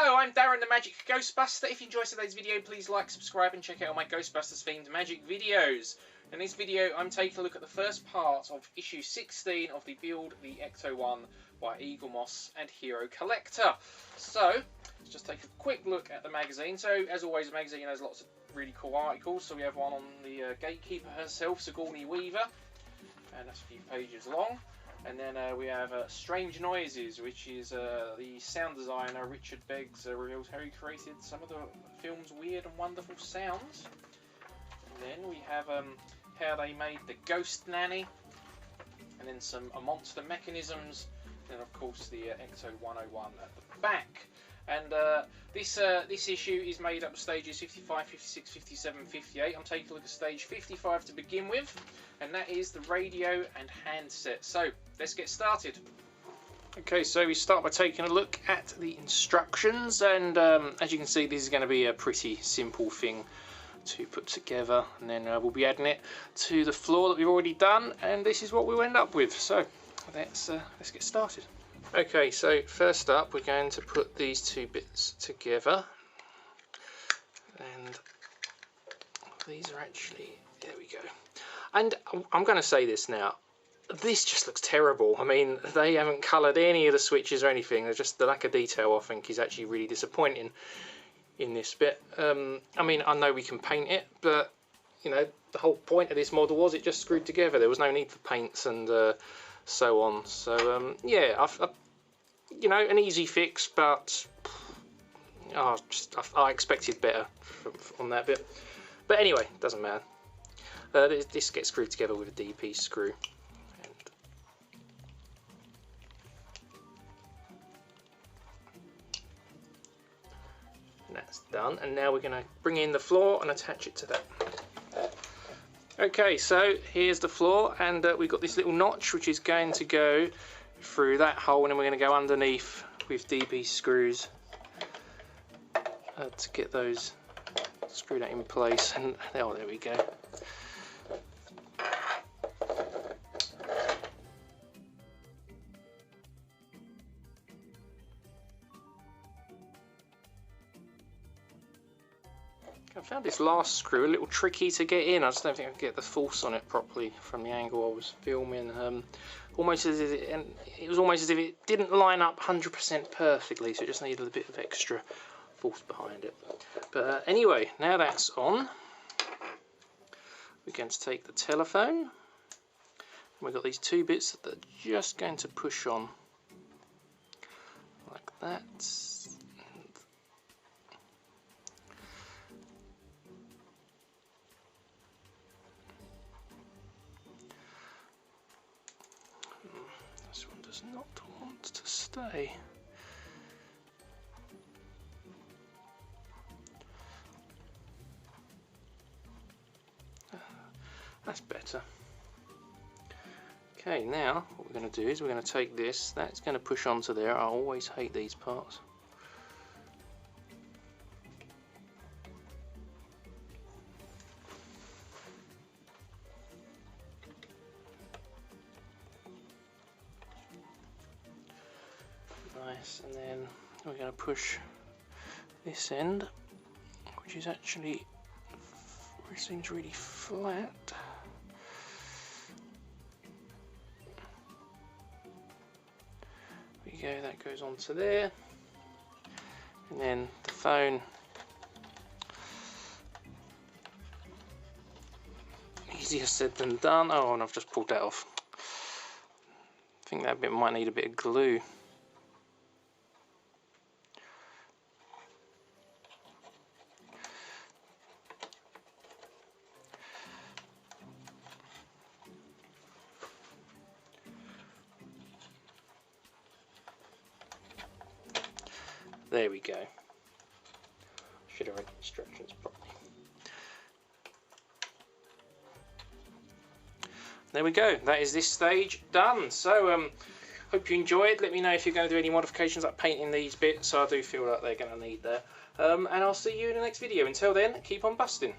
Hello, I'm Darren the Magic Ghostbuster. If you enjoyed today's video, please like, subscribe and check out all my Ghostbusters themed magic videos. In this video, I'm taking a look at the first part of issue 16 of the Build the Ecto one by Eaglemoss and Hero Collector. So, let's just take a quick look at the magazine. So, as always, the magazine has lots of really cool articles. So we have one on the gatekeeper herself, Sigourney Weaver, and that's a few pages long. And then we have Strange Noises, which is the sound designer Richard Beggs reveals how he created some of the film's weird and wonderful sounds. And then we have how they made the Ghost Nanny, and then some monster mechanisms, and then of course the Ecto 101 at the back. And this issue is made up of stages 55, 56, 57, 58. I'm taking a look at stage 55 to begin with, and that is the radio and handset. So let's get started. Okay, so we start by taking a look at the instructions, and as you can see, this is going to be a pretty simple thing to put together, and then we'll be adding it to the floor that we've already done, and this is what we'll end up with. So let's get started. Okay, so first up we're going to put these two bits together, and these are actually, there we go. And I'm going to say this now, this just looks terrible. I mean, they haven't coloured any of the switches or anything. They're just, the lack of detail I think is actually really disappointing in this bit. I mean, I know we can paint it, but you know, the whole point of this model was it just screwed together. There was no need for paints and so on. So yeah, you know, an easy fix, but I expected better on that bit. But anyway, doesn't matter. This gets screwed together with a DP screw. And that's done. And now we're going to bring in the floor and attach it to that. Okay, so here's the floor, and we've got this little notch which is going to go through that hole, and then we're going to go underneath with DP screws to get those, screw that in place, and oh, there we go. I found this last screw a little tricky to get in. I just don't think I could get the force on it properly from the angle I was filming. Almost as if it was almost as if it didn't line up 100% perfectly, so it just needed a bit of extra force behind it. But anyway, now that's on, we're going to take the telephone, and we've got these two bits that are just going to push on like that. This one does not want to stay. That's better. Okay, now what we're going to do is we're going to take this, that's going to push onto there. I always hate these parts. Nice, and then we're going to push this end, which is actually, it seems really flat. There we go, that goes onto there, and then the phone, easier said than done. Oh, and I've just pulled that off. I think that bit might need a bit of glue. There we go. Should have read the instructions properly. There we go. That is this stage done. So hope you enjoyed. Let me know if you're going to do any modifications like painting these bits. So I do feel like they're going to need that. And I'll see you in the next video. Until then, keep on busting.